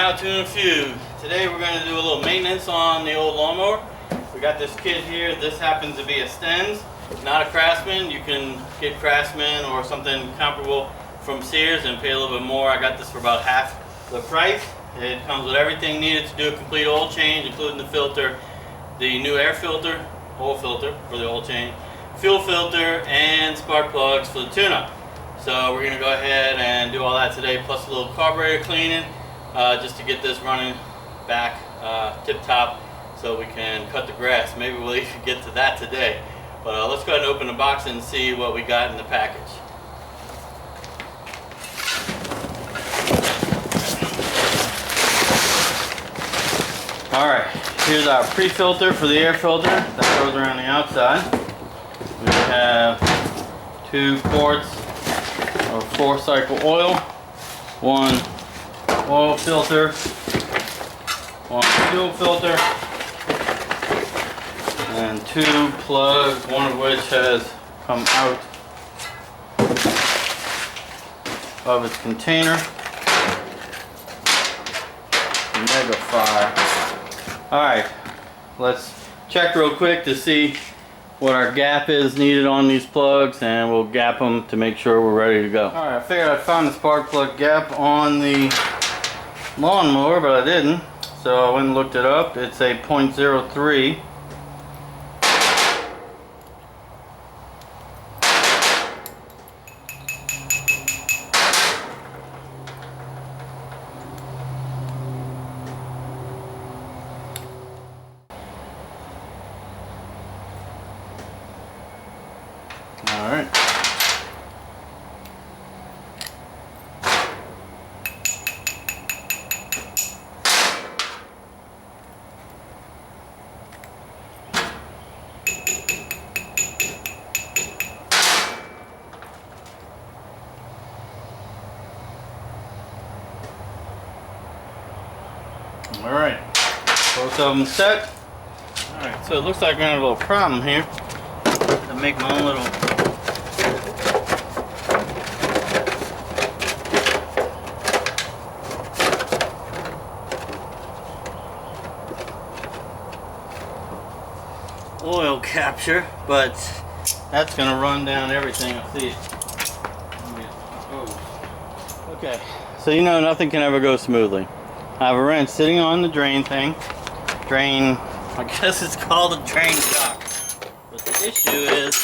How to in a few. Today we're going to do a little maintenance on the old lawnmower. We got this kit here. This happens to be a Sten's, not a Craftsman. You can get Craftsman or something comparable from Sears and pay a little bit more. I got this for about half the price. It comes with everything needed to do a complete oil change, including the filter, the new air filter, oil filter for the oil change, fuel filter, and spark plugs for the tune-up. So we're going to go ahead and do all that today, plus a little carburetor cleaning, just to get this running back tip-top so we can cut the grass. Maybe we'll even get to that today. But let's go ahead and open the box and see what we got in the package. Alright, here's our pre-filter for the air filter that goes around the outside. We have 2 quarts of 4-cycle oil, 1 oil filter, 1 fuel filter, and 2 plugs, one of which has come out of its container. Mega fire. Alright, let's check real quick to see what our gap is needed on these plugs, and we'll gap them to make sure we're ready to go. Alright, I figured I'd find the spark plug gap on the lawnmower, but I didn't. So I went and looked it up. It's a 0.03. Alright. Alright. Both of them set. Alright, so it looks like we're gonna have a little problem here. To make my own little oil capture, but that's going to run down everything. I see it. Okay, so you know nothing can ever go smoothly. I have a wrench sitting on the drain thing. Drain, I guess it's called a drain cock. But the issue is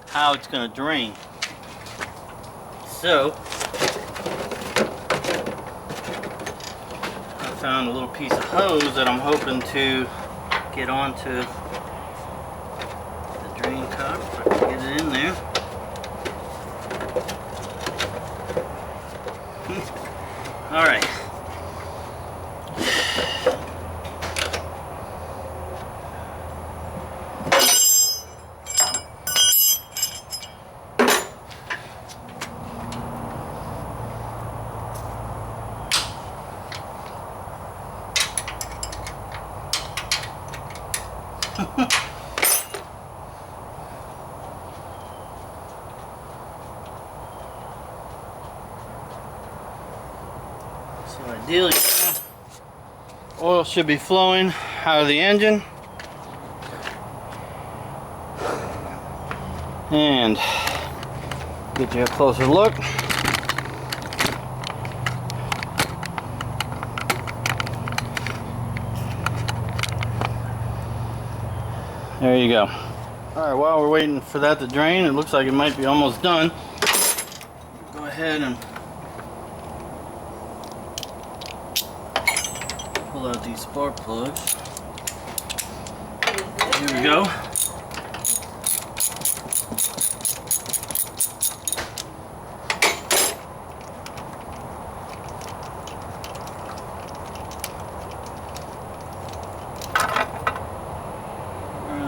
how it's going to drain. So I found a little piece of hose that I'm hoping to get onto drain cock, if I can get it in there. Alright. So ideally, oil should be flowing out of the engine. And get you a closer look. There you go. Alright, while we're waiting for that to drain, it looks like it might be almost done. Go ahead and pull out these spark plugs. Here we go.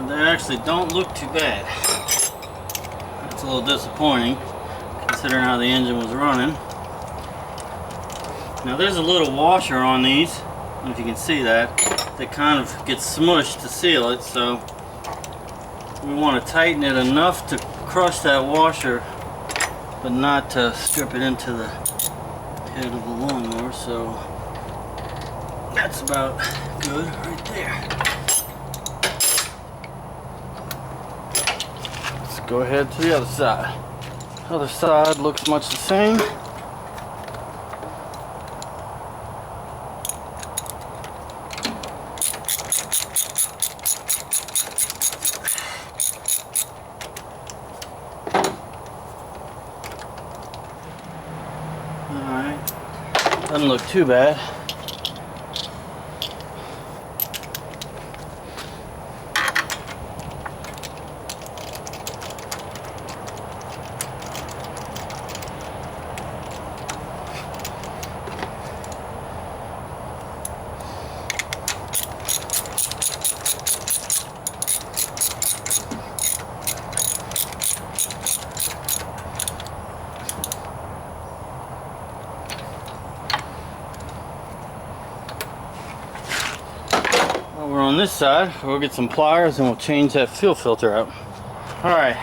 They actually don't look too bad. That's a little disappointing considering how the engine was running. Now there's a little washer on these. I don't know if you can see that. That kind of gets smushed to seal it, so we want to tighten it enough to crush that washer, but not to strip it into the head of the lawnmower. So That's about good right there. Let's go ahead to the other side. Other side looks much the same. Alright, doesn't look too bad. We're on this side, we'll get some pliers and we'll change that fuel filter out. Alright,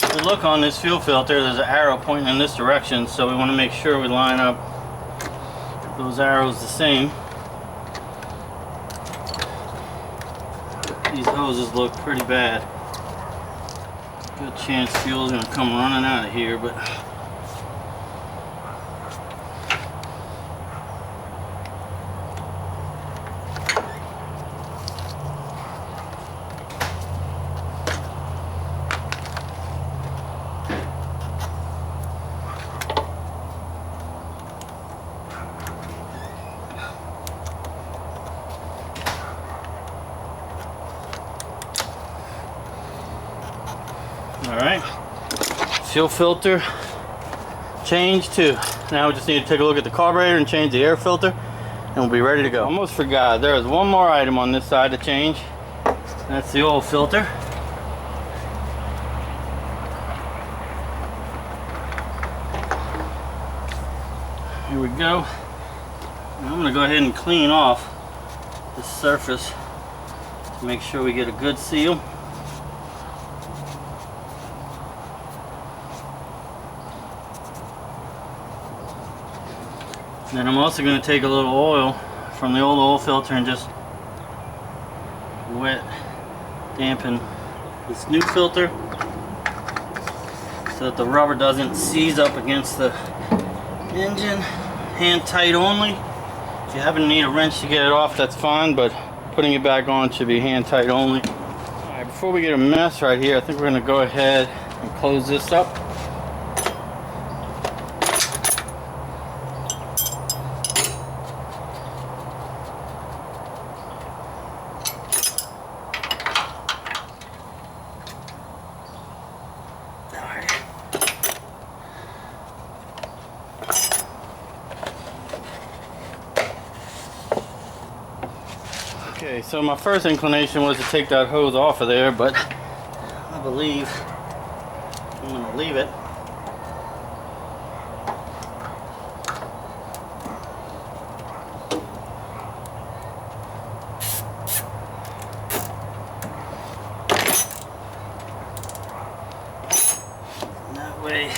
if you look on this fuel filter, there's an arrow pointing in this direction, so we want to make sure we line up those arrows the same. These hoses look pretty bad. Good chance fuel's going to come running out of here, but alright, fuel filter changed too. Now we just need to take a look at the carburetor and change the air filter and we'll be ready to go. Almost forgot, there is one more item on this side to change. That's the oil filter. Here we go. I'm going to go ahead and clean off the surface to make sure we get a good seal. Then I'm also going to take a little oil from the old oil filter and just wet dampen this new filter so that the rubber doesn't seize up against the engine. Hand tight only. If you happen to need a wrench to get it off, that's fine, but putting it back on should be hand tight only. Alright, before we get a mess right here, I think we're going to go ahead and close this up. Okay, so my first inclination was to take that hose off of there, but I believe I'm going to leave it. And that way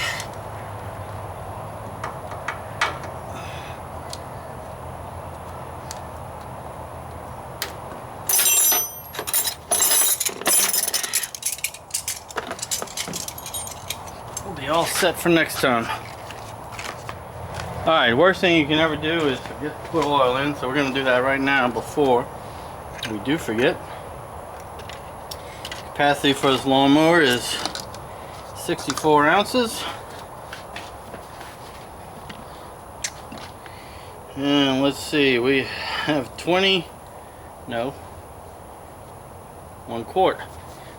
all set for next time. Alright, worst thing you can ever do is forget to put oil in, so we're going to do that right now before we do forget. Capacity for this lawnmower is 64 ounces. And let's see, we have 1 quart,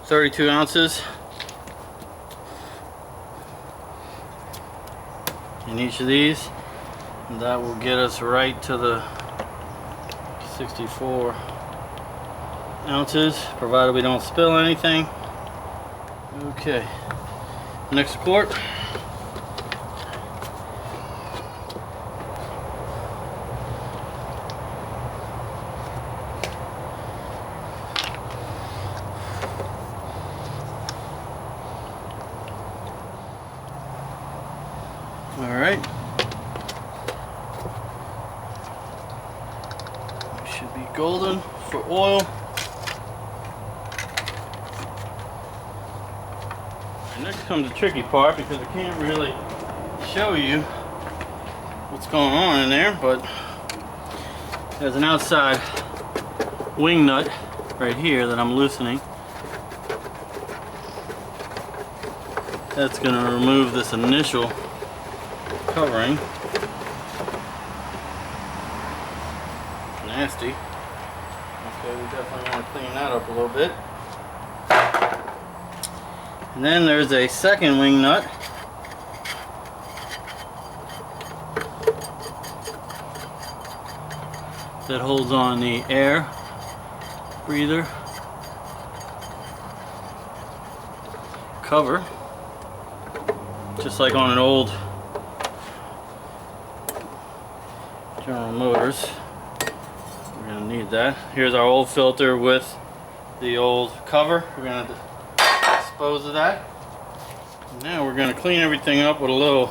32 ounces. In each of these, and that will get us right to the 64 ounces, provided we don't spill anything. Okay, next quart. Alright. golden for oil. And next comes the tricky part, because I can't really show you what's going on in there, but there's an outside wing nut right here that I'm loosening. That's going to remove this initial covering. Nasty. Okay, we definitely want to clean that up a little bit. And then there's a second wing nut. That holds on the air breather cover, just like on an old General Motors. We're going to need that. Here's our old filter with the old cover. We're going to dispose of that. Now we're going to clean everything up with a little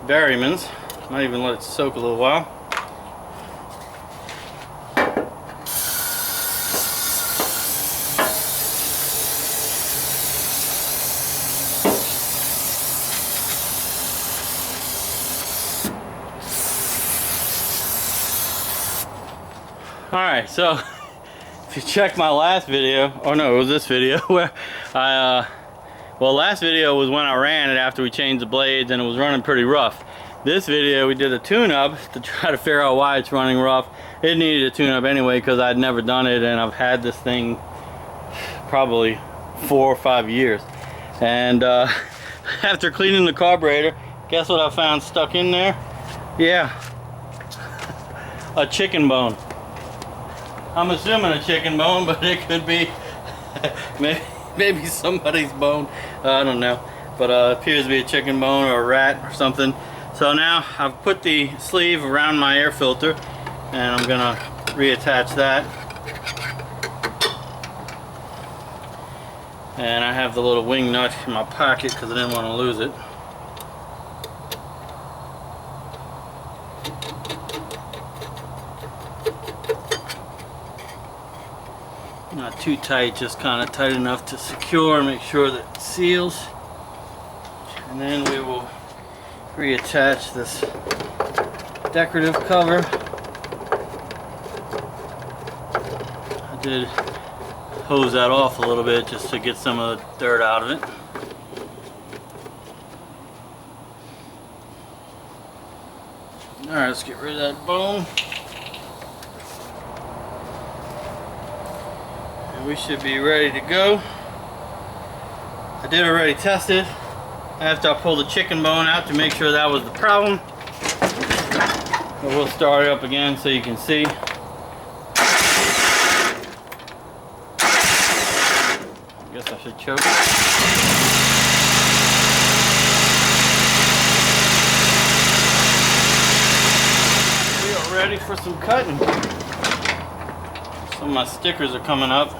Berryman's. Might even let it soak a little while. Alright, so if you check my last video, or no, it was this video, where well, last video was when I ran it after we changed the blades and it was running pretty rough. This video we did a tune-up to try to figure out why it's running rough. It needed a tune-up anyway because I'd never done it, and I've had this thing probably 4 or 5 years. And after cleaning the carburetor, guess what I found stuck in there? Yeah, a chicken bone. I'm assuming a chicken bone, but it could be maybe somebody's bone. I don't know, but it appears to be a chicken bone or a rat or something. So now I've put the sleeve around my air filter, and I'm gonna reattach that. And I have the little wing nut in my pocket because I didn't want to lose it. Not too tight, just kind of tight enough to secure and make sure that it seals. And then we will reattach this decorative cover. I did hose that off a little bit just to get some of the dirt out of it. Alright, let's get rid of that bone. We should be ready to go. I did already test it after I pulled the chicken bone out to make sure that was the problem. But we'll start it up again so you can see. I guess I should choke it. We are ready for some cutting. Some of my stickers are coming up.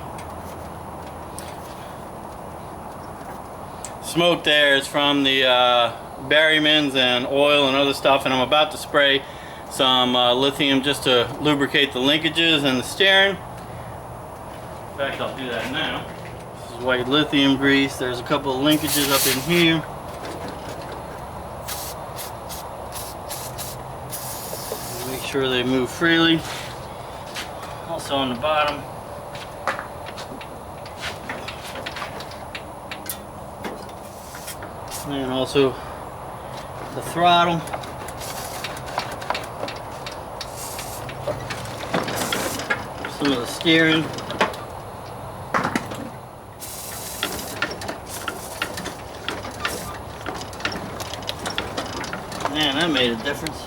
Smoke there is from the Berryman's and oil and other stuff, and I'm about to spray some lithium just to lubricate the linkages and the steering. In fact, I'll do that now. This is white lithium grease. There's a couple of linkages up in here. Make sure they move freely. Also on the bottom. And also the throttle. Some of the steering. Man, that made a difference.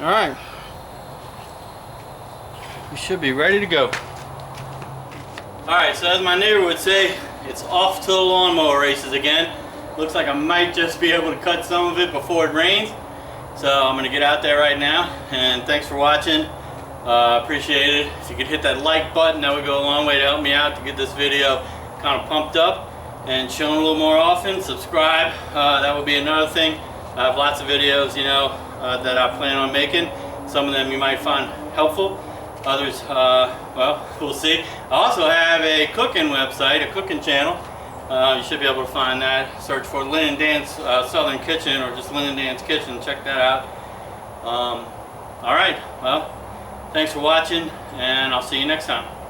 Alright, we should be ready to go. Alright, so as my neighbor would say, it's off to the lawnmower races again. Looks like I might just be able to cut some of it before it rains. So I'm going to get out there right now, and thanks for watching. Appreciate it. If you could hit that like button, that would go a long way to help me out to get this video kind of pumped up and shown a little more often. Subscribe, that would be another thing. I have lots of videos, you know, that I plan on making. Some of them you might find helpful. Others, well, we'll see. I also have a cooking website, a cooking channel. You should be able to find that. Search for Lynn and Dan's Southern Kitchen, or just Lynn and Dan's Kitchen. Check that out. All right, well, thanks for watching, and I'll see you next time.